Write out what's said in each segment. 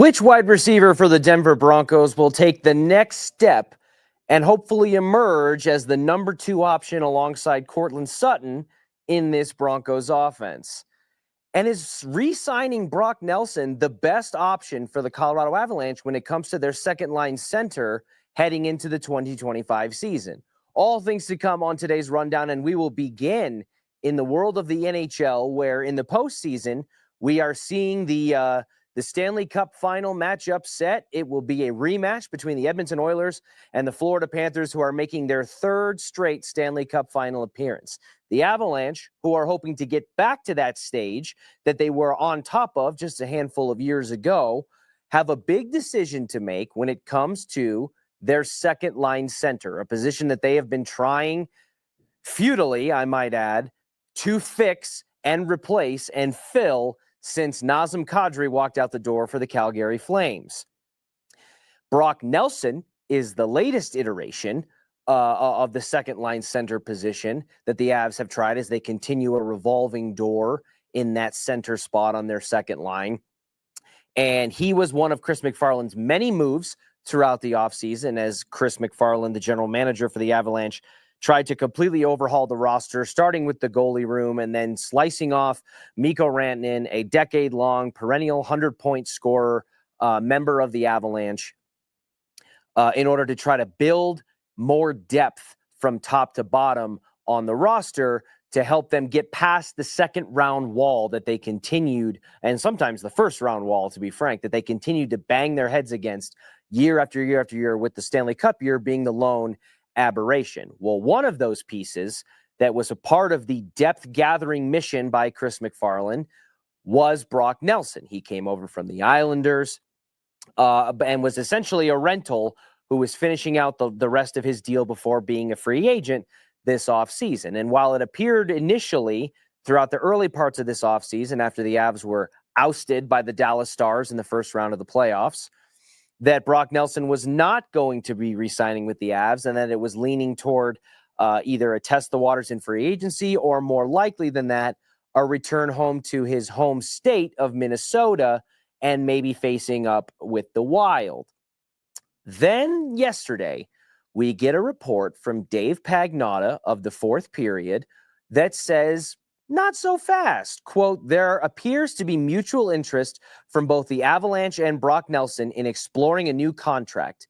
Which wide receiver for the Denver Broncos will take the next step and hopefully emerge as the number 2 option alongside Courtland Sutton in this Broncos offense? And is re-signing Brock Nelson the best option for the Colorado Avalanche when it comes to their second-line center heading into the 2025 season? All things to come on today's rundown, and we will begin in the world of the NHL, where in the postseason, we are seeing the Stanley Cup final matchup set. It will be a rematch between the Edmonton Oilers and the Florida Panthers, who are making their 3rd straight Stanley Cup final appearance. The Avalanche, who are hoping to get back to that stage that they were on top of just a handful of years ago, have a big decision to make when it comes to their second-line center, a position that they have been trying futilely, I might add, to fix and replace and fill since Nazem Kadri walked out the door for the Calgary Flames. Brock Nelson is the latest iteration of the second-line center position that the Avs have tried as they continue a revolving door in that center spot on their second line. And he was one of Chris McFarland's many moves throughout the offseason as Chris McFarland, the general manager for the Avalanche, tried to completely overhaul the roster, starting with the goalie room and then slicing off Mikko Rantanen, a decade-long perennial 100-point scorer, member of the Avalanche, in order to try to build more depth from top to bottom on the roster to help them get past the second-round wall that they continued, and sometimes the first-round wall, to be frank, that they continued to bang their heads against year after year after year, with the Stanley Cup year being the lone aberration. Well, one of those pieces that was a part of the depth-gathering mission by Chris McFarland was Brock Nelson. He came over from the Islanders and was essentially a rental who was finishing out the rest of his deal before being a free agent this offseason. And while it appeared initially throughout the early parts of this offseason, after the Avs were ousted by the Dallas Stars in the first round of the playoffs, that Brock Nelson was not going to be re-signing with the Avs, and that it was leaning toward either a test the waters in free agency, or more likely than that, a return home to his home state of Minnesota and maybe facing up with the Wild. Then yesterday, we get a report from Dave Pagnotta of the Fourth Period that says, not so fast. Quote, there appears to be mutual interest from both the Avalanche and Brock Nelson in exploring a new contract.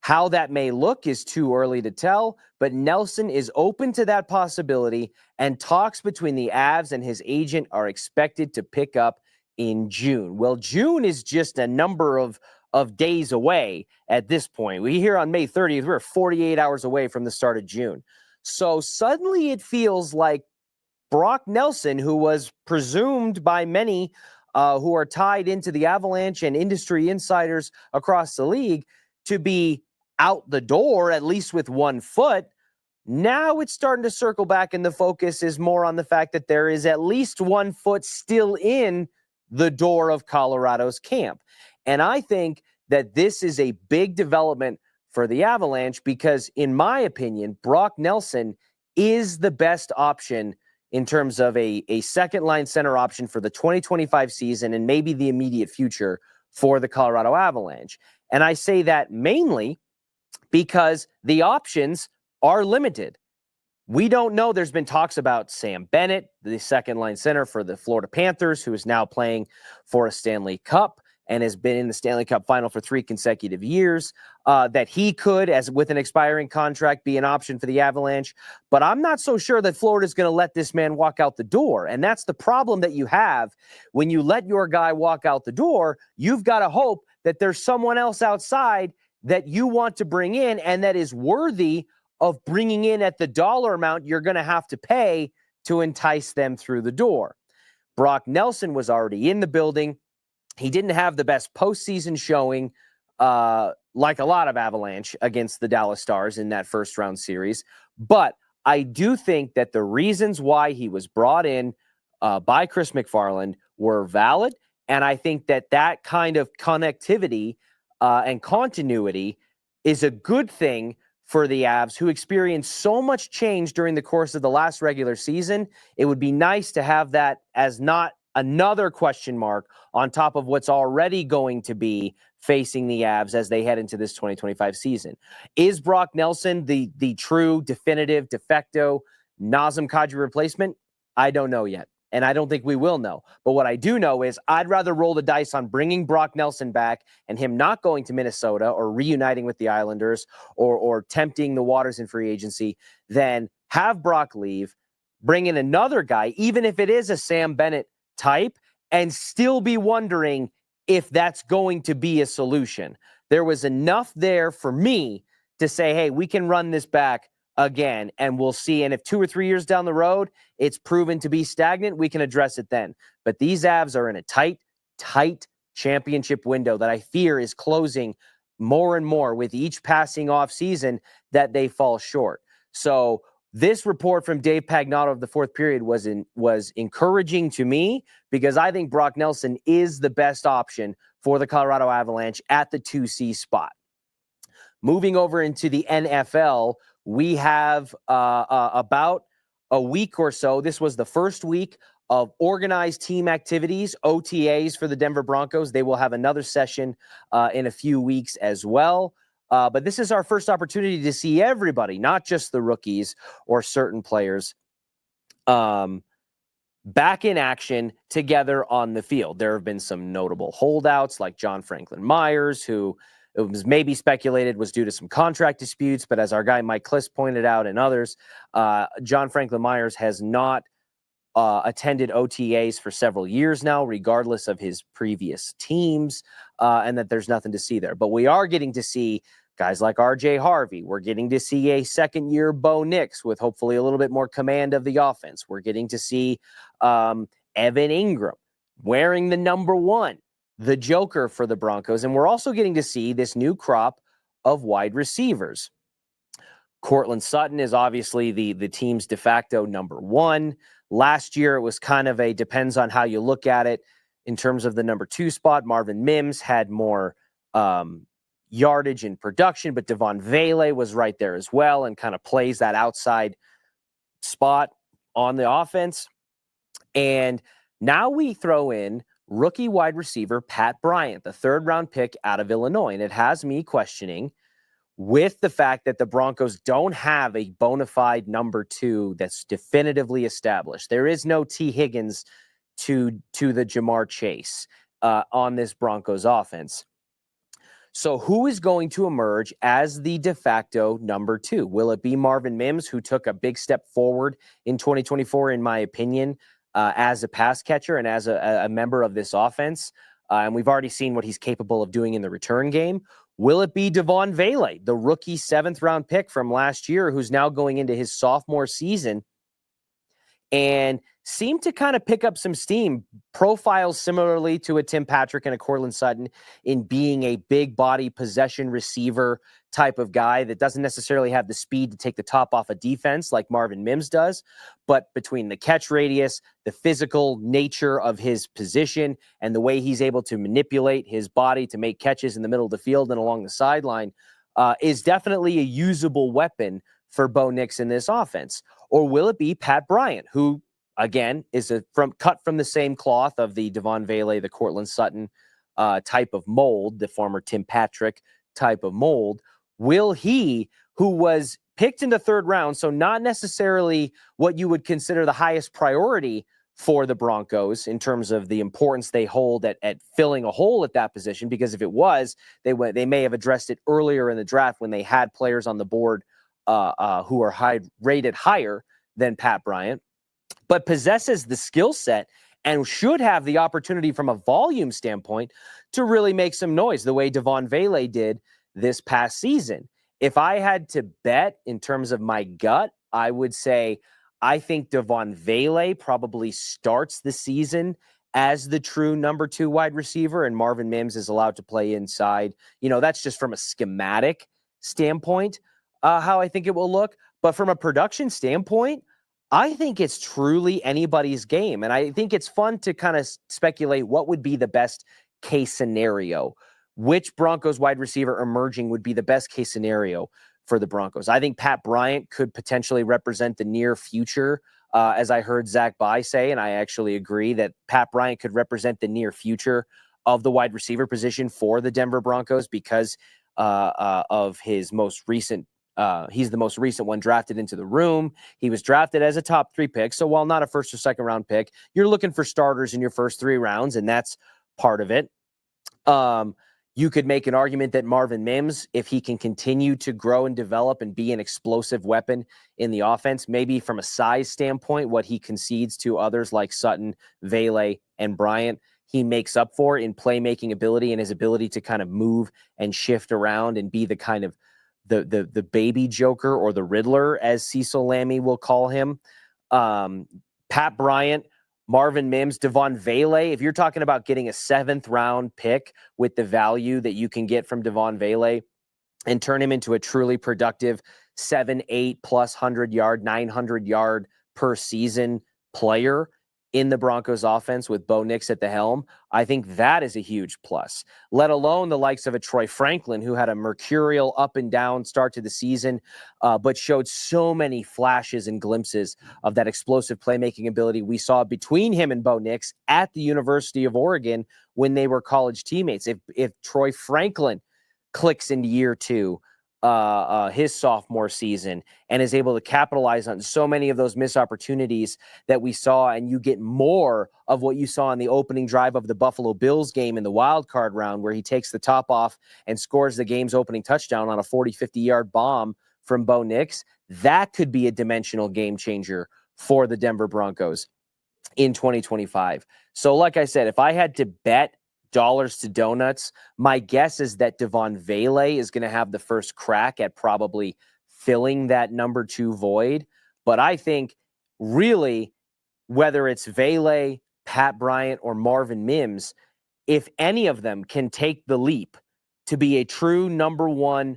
How that may look is too early to tell, but Nelson is open to that possibility, and talks between the Avs and his agent are expected to pick up in June. Well, June is just a number of days away at this point. We here on May 30th, we're 48 hours away from the start of June. So suddenly it feels like Brock Nelson, who was presumed by many who are tied into the Avalanche and industry insiders across the league to be out the door, at least with one foot, now it's starting to circle back, and the focus is more on the fact that there is at least one foot still in the door of Colorado's camp. And I think that this is a big development for the Avalanche because, in my opinion, Brock Nelson is the best option in terms of a second-line center option for the 2025 season and maybe the immediate future for the Colorado Avalanche. And I say that mainly because the options are limited. We don't know. There's been talks about Sam Bennett, the second-line center for the Florida Panthers, who is now playing for a Stanley Cup and has been in the Stanley Cup final for 3 consecutive years, that he could, as with an expiring contract, be an option for the Avalanche. But I'm not so sure that Florida's going to let this man walk out the door. And that's the problem that you have when you let your guy walk out the door. You've got to hope that there's someone else outside that you want to bring in and that is worthy of bringing in at the dollar amount you're going to have to pay to entice them through the door. Brock Nelson was already in the building. He didn't have the best postseason showing, like a lot of Avalanche against the Dallas Stars in that first round series. But I do think that the reasons why he was brought in by Chris McFarland were valid. And I think that that kind of connectivity and continuity is a good thing for the Avs, who experienced so much change during the course of the last regular season. It would be nice to have that as not another question mark on top of what's already going to be facing the Avs as they head into this 2025 season. Is Brock Nelson the true, definitive, de facto Nazem Kadri replacement? I don't know yet, and I don't think we will know. But what I do know is I'd rather roll the dice on bringing Brock Nelson back and him not going to Minnesota or reuniting with the Islanders or tempting the waters in free agency than have Brock leave, bring in another guy, even if it is a Sam Bennett type, and still be wondering if that's going to be a solution. There was enough there for me to say, hey, we can run this back again, and we'll see. And if 2 or 3 years down the road, it's proven to be stagnant, we can address it then. But these Avs are in a tight championship window that I fear is closing more and more with each passing off season that they fall short. So this report from Dave Pagnotta of the fourth period was encouraging to me because I think Brock Nelson is the best option for the Colorado Avalanche at the 2C spot. Moving over into the NFL, we have about a week or so. This was the first week of organized team activities, OTAs for the Denver Broncos. They will have another session in a few weeks as well. But this is our first opportunity to see everybody, not just the rookies or certain players, back in action together on the field. There have been some notable holdouts like John Franklin Myers, who it was maybe speculated was due to some contract disputes. But as our guy Mike Kliss pointed out and others, John Franklin Myers has not attended OTAs for several years now, regardless of his previous teams, and that there's nothing to see there. But we are getting to see guys like R.J. Harvey. We're getting to see a second-year Bo Nix with hopefully a little bit more command of the offense. We're getting to see Evan Ingram wearing the number 1, the Joker for the Broncos. And we're also getting to see this new crop of wide receivers. Courtland Sutton is obviously the team's de facto number 1. Last year, it was kind of a depends on how you look at it in terms of the number 2 spot. Marvin Mims had more yardage and production, but Devon Vele was right there as well and kind of plays that outside spot on the offense. And now we throw in rookie wide receiver Pat Bryant, the 3rd-round pick out of Illinois. And it has me questioning, with the fact that the Broncos don't have a bona fide number 2 that's definitively established. There is no T. Higgins to the Jamar Chase on this Broncos offense. So who is going to emerge as the de facto number 2? Will it be Marvin Mims, who took a big step forward in 2024, in my opinion, as a pass catcher and as a member of this offense? And we've already seen what he's capable of doing in the return game. Will it be Devon Vele, the rookie 7th-round pick from last year, who's now going into his sophomore season and seemed to kind of pick up some steam, profiles similarly to a Tim Patrick and a Courtland Sutton in being a big body possession receiver type of guy that doesn't necessarily have the speed to take the top off a defense like Marvin Mims does, but between the catch radius, the physical nature of his position, and the way he's able to manipulate his body to make catches in the middle of the field and along the sideline, is definitely a usable weapon for Bo Nix in this offense. Or will it be Pat Bryant, who, again, is cut from the same cloth of the Devon Vele, the Courtland Sutton type of mold, the former Tim Patrick type of mold? Will he, who was picked in the 3rd round, so not necessarily what you would consider the highest priority for the Broncos in terms of the importance they hold at filling a hole at that position, because if it was, they may have addressed it earlier in the draft when they had players on the board who are rated higher than Pat Bryant, but possesses the skill set and should have the opportunity from a volume standpoint to really make some noise the way Devon Vele did this past season. If I had to bet in terms of my gut, I would say I think Devon Vele probably starts the season as the true number 2 wide receiver, and Marvin Mims is allowed to play inside. That's just from a schematic standpoint, how I think it will look. But from a production standpoint, I think it's truly anybody's game. And I think it's fun to kind of speculate what would be the best case scenario. Which Broncos wide receiver emerging would be the best case scenario for the Broncos. I think Pat Bryant could potentially represent the near future, as I heard Zach Bye say, and I actually agree that Pat Bryant could represent the near future of the wide receiver position for the Denver Broncos because of his most recent. He's the most recent one drafted into the room. He was drafted as a top 3 pick. So while not a first or second round pick, you're looking for starters in your first 3 rounds, and that's part of it. You could make an argument that Marvin Mims, if he can continue to grow and develop and be an explosive weapon in the offense, maybe from a size standpoint, what he concedes to others like Sutton, Vele, and Bryant, he makes up for in playmaking ability and his ability to kind of move and shift around and be the kind of the baby Joker or the Riddler, as Cecil Lammey will call him. Pat Bryant, Marvin Mims, Devon Vele. If you're talking about getting a 7th round pick with the value that you can get from Devon Vele and turn him into a truly productive 7, 8 plus 100-yard, 900-yard per season player in the Broncos offense with Bo Nix at the helm, I think that is a huge plus, let alone the likes of a Troy Franklin, who had a mercurial up and down start to the season, but showed so many flashes and glimpses of that explosive playmaking ability we saw between him and Bo Nix at the University of Oregon when they were college teammates. If Troy Franklin clicks into year 2, his sophomore season, and is able to capitalize on so many of those missed opportunities that we saw, and you get more of what you saw in the opening drive of the Buffalo Bills game in the wild card round, where he takes the top off and scores the game's opening touchdown on a 40, 50-yard bomb from Bo Nix, that could be a dimensional game changer for the Denver Broncos in 2025. So like I said, if I had to bet dollars to donuts, my guess is that Devon Vele is going to have the first crack at probably filling that number 2 void. But I think really, whether it's Vele, Pat Bryant, or Marvin Mims, if any of them can take the leap to be a true number 2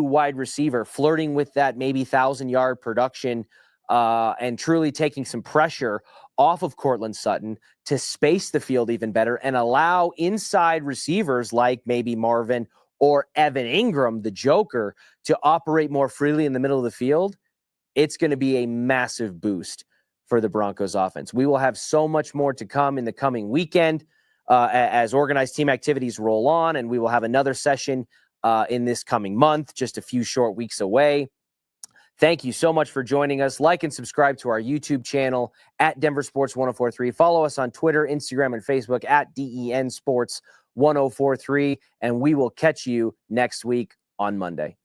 wide receiver, flirting with that maybe 1,000-yard production, and truly taking some pressure off of Courtland Sutton to space the field even better and allow inside receivers like maybe Marvin or Evan Ingram, the Joker, to operate more freely in the middle of the field, it's going to be a massive boost for the Broncos offense. We will have so much more to come in the coming weekend as organized team activities roll on, and we will have another session in this coming month, just a few short weeks away. Thank you so much for joining us. Like and subscribe to our YouTube channel at DenverSports 1043. Follow us on Twitter, Instagram, and Facebook at DEN Sports 1043. And we will catch you next week on Monday.